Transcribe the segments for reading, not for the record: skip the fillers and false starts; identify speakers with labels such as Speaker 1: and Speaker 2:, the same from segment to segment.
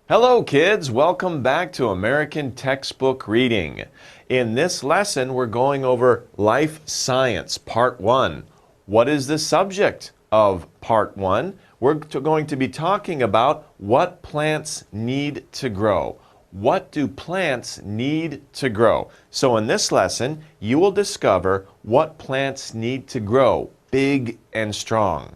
Speaker 1: Hello kids, welcome back to American Textbook Reading. In this lesson, we're going over Life Science, Part 1. What is the subject of Part 1? We're going to be talking about what plants need to grow. What do plants need to grow? So in this lesson, you will discover what plants need to grow, big and strong.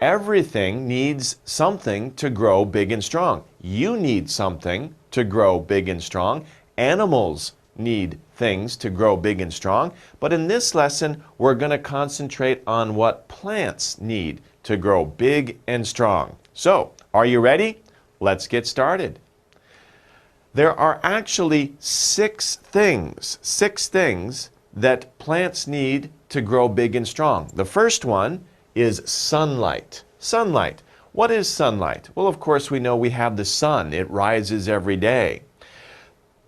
Speaker 1: Everything needs something to grow big and strong. You need something to grow big and strong. Animals need things to grow big and strong. But in this lesson, we're going to concentrate on what plants need to grow big and strong. So, are you ready? Let's get started. There are actually six things that plants need to grow big and strong. The first one is sunlight. Sunlight. What is sunlight? Well, of course, we know we have the sun. It rises every day.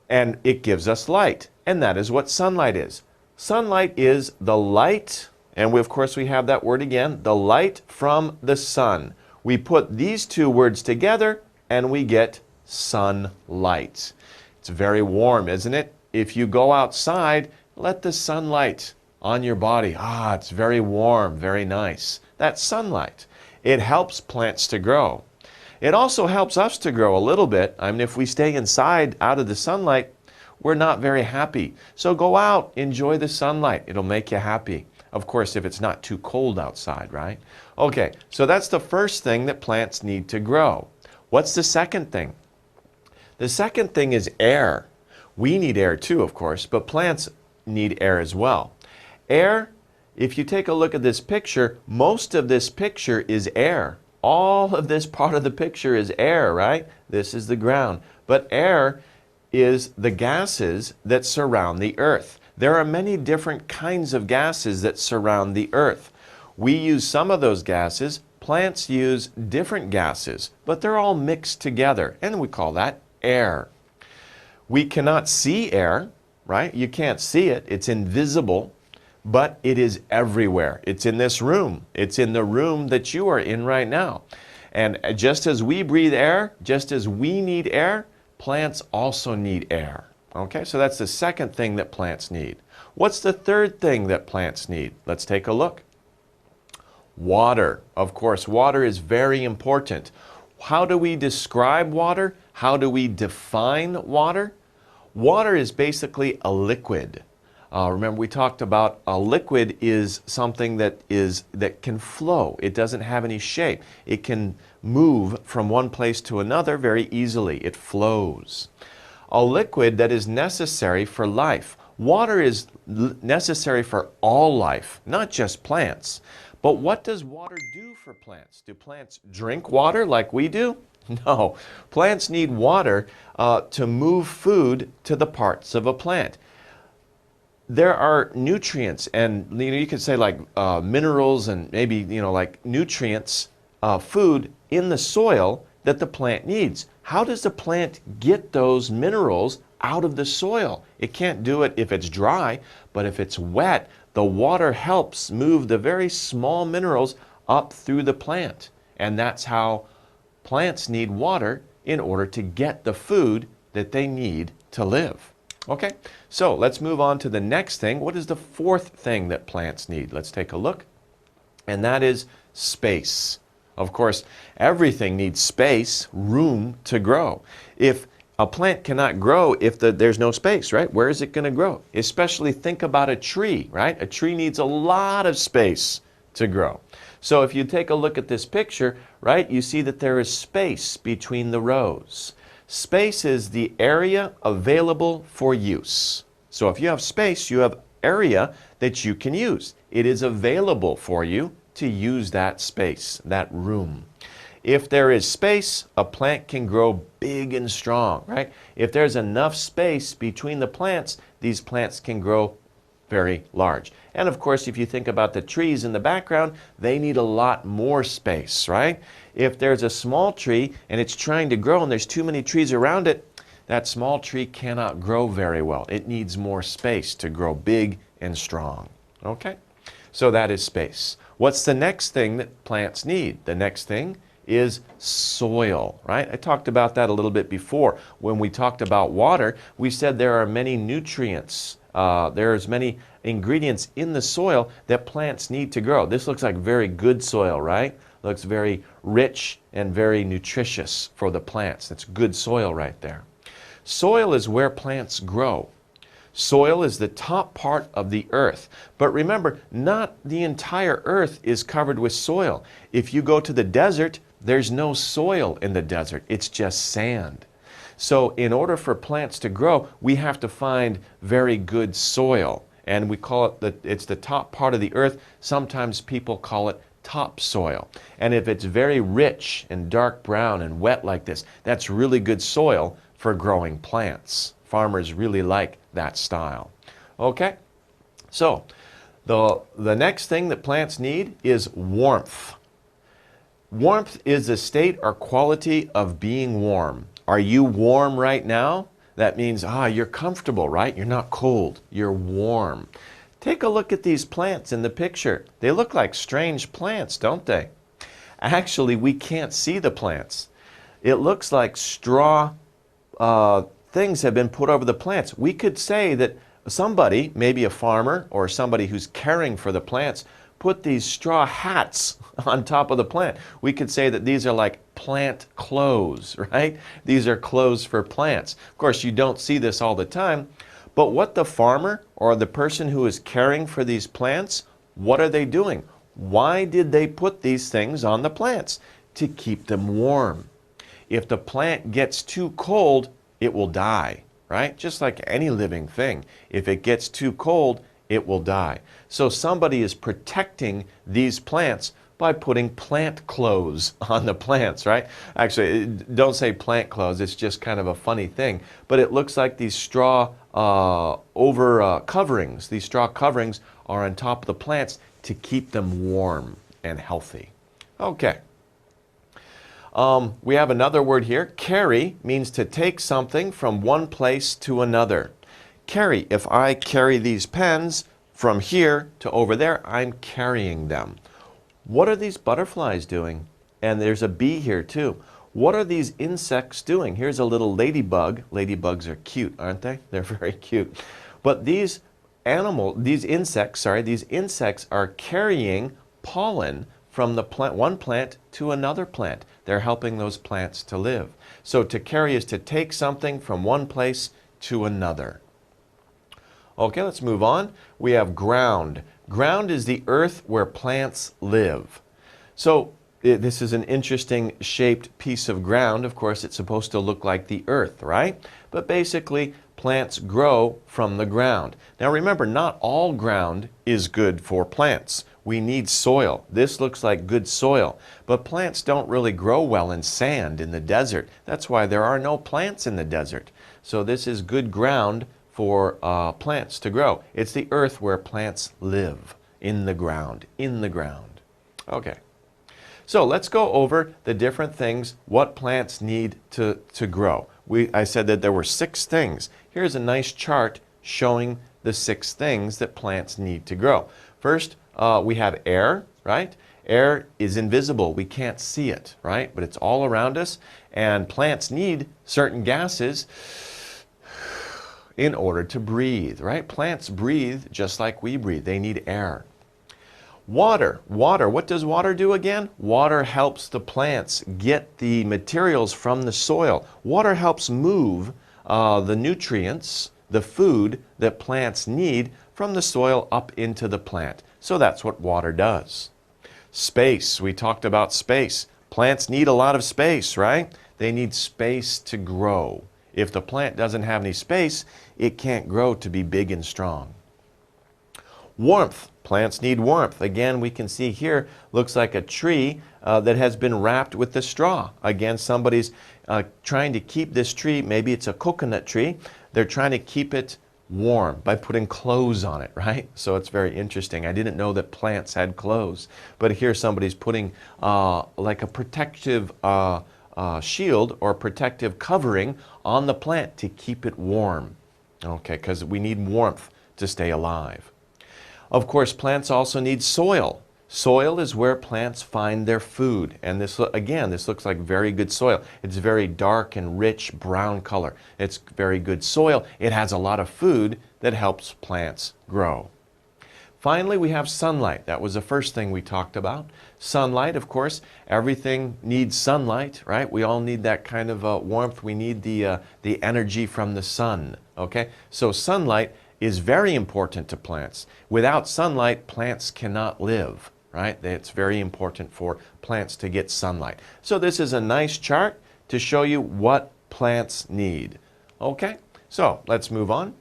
Speaker 1: And it gives us light. And that is what sunlight is. Sunlight is the light, and of course we have that word again, the light from the sun. We put these two words together and we get sunlight. It's very warm, isn't it? If you go outside, let the sunlight on your body. It's very warm, very nice. That's sunlight. It helps plants to grow. It also helps us to grow a little bit. I mean, if we stay inside out of the sunlight, we're not very happy. So go out, enjoy the sunlight. It'll make you happy. Of course, if it's not too cold outside, right? Okay, so that's the first thing that plants need to grow. What's the second thing? The second thing is air. We need air too, of course, but plants need air as well. Air, if you take a look at this picture, most of this picture is air. All of this part of the picture is air, right? This is the ground. But air is the gases that surround the earth. There are many different kinds of gases that surround the earth. We use some of those gases. Plants use different gases, but they're all mixed together, and we call that air. We cannot see air, right? You can't see it. It's invisible. But it is everywhere. It's in this room. It's in the room that you are in right now. And just as we breathe air, just as we need air, plants also need air. Okay, so that's the second thing that plants need. What's the third thing that plants need? Let's take a look. Water. Of course, water is very important. How do we describe water? How do we define water? Water is basically a liquid. Remember, we talked about a liquid is something that can flow. It doesn't have any shape. It can move from one place to another very easily. It flows. A liquid that is necessary for life. Water is necessary for all life, not just plants. But what does water do for plants? Do plants drink water like we do? No. Plants need water to move food to the parts of a plant. There are nutrients, and you could say like minerals and maybe like nutrients, food in the soil that the plant needs. How does the plant get those minerals out of the soil? It can't do it if it's dry, but if it's wet, the water helps move the very small minerals up through the plant. And that's how plants need water in order to get the food that they need to live. Okay, so let's move on to the next thing. What is the fourth thing that plants need? Let's take a look. And that is space. Of course, everything needs space, room to grow. If a plant cannot grow if there's no space, right? Where is it going to grow? Especially think about a tree, right? A tree needs a lot of space to grow. So if you take a look at this picture, right, you see that there is space between the rows. Space is the area available for use. So if you have space, you have area that you can use. It is available for you to use that space, that room. If there is space, a plant can grow big and strong, right? If there's enough space between the plants, these plants can grow very large. And of course, if you think about the trees in the background, they need a lot more space, right? If there's a small tree and it's trying to grow and there's too many trees around it, that small tree cannot grow very well. It needs more space to grow big and strong. Okay? So that is space. What's the next thing that plants need? The next thing is soil, right? I talked about that a little bit before. When we talked about water, we said there are many nutrients. There's many ingredients in the soil that plants need to grow. This looks like very good soil, right? Looks very rich and very nutritious for the plants. That's good soil right there. Soil is where plants grow. Soil is the top part of the earth. But remember, not the entire earth is covered with soil. If you go to the desert, there's no soil in the desert. It's just sand. So in order for plants to grow, we have to find very good soil. And we call it, it's the top part of the earth. Sometimes people call it topsoil. And if it's very rich and dark brown and wet like this, that's really good soil for growing plants. Farmers really like that style. Okay, so the next thing that plants need is warmth. Warmth is the state or quality of being warm. Are you warm right now? That means, you're comfortable, right? You're not cold, you're warm. Take a look at these plants in the picture. They look like strange plants, don't they? Actually, we can't see the plants. It looks like straw things have been put over the plants. We could say that somebody, maybe a farmer or somebody who's caring for the plants, put these straw hats on top of the plant. We could say that these are like plant clothes, right? These are clothes for plants. Of course, you don't see this all the time, but what the farmer or the person who is caring for these plants, what are they doing? Why did they put these things on the plants? To keep them warm. If the plant gets too cold, it will die, right? Just like any living thing. If it gets too cold, it will die. So somebody is protecting these plants by putting plant clothes on the plants, right? Actually, don't say plant clothes, it's just kind of a funny thing. But it looks like these straw coverings, these straw coverings are on top of the plants to keep them warm and healthy. Okay. We have another word here. Carry means to take something from one place to another. Carry, if I carry these pens from here to over there, I'm carrying them. What are these butterflies doing? And there's a bee here too. What are these insects doing? Here's a little ladybug. Ladybugs are cute, aren't they? They're very cute. But these insects are carrying pollen from the plant, one plant to another plant. They're helping those plants to live. So to carry is to take something from one place to another. Okay, let's move on. We have ground. Ground is the earth where plants live. So this is an interesting shaped piece of ground. Of course, it's supposed to look like the earth, right? But basically, plants grow from the ground. Now remember, not all ground is good for plants. We need soil. This looks like good soil, but plants don't really grow well in sand in the desert. That's why there are no plants in the desert. So this is good ground for plants to grow. It's the earth where plants live, in the ground, Okay. So let's go over the different things, what plants need to grow. I said that there were 6 things. Here's a nice chart showing the 6 things that plants need to grow. First, we have air, right? Air is invisible. We can't see it, right? But it's all around us. And plants need certain gases in order to breathe, right? Plants breathe just like we breathe. They need air. Water. What does water do again? Water helps the plants get the materials from the soil. Water helps move the nutrients, the food that plants need from the soil up into the plant. So that's what water does. Space. We talked about space. Plants need a lot of space, right? They need space to grow. If the plant doesn't have any space, it can't grow to be big and strong. Warmth. Plants need warmth. Again, we can see here, looks like a tree that has been wrapped with the straw. Again, somebody's trying to keep this tree, maybe it's a coconut tree, they're trying to keep it warm by putting clothes on it, right? So it's very interesting. I didn't know that plants had clothes, but here somebody's putting like a protective shield or protective covering on the plant to keep it warm. Okay, because we need warmth to stay alive. Of course, plants also need soil. Soil is where plants find their food. And this, again, this looks like very good soil. It's very dark and rich brown color. It's very good soil. It has a lot of food that helps plants grow. Finally, we have sunlight. That was the first thing we talked about. Sunlight, of course, everything needs sunlight, right? We all need that kind of warmth. We need the energy from the sun, okay? So sunlight is very important to plants. Without sunlight, plants cannot live, right? It's very important for plants to get sunlight. So this is a nice chart to show you what plants need, okay? So let's move on.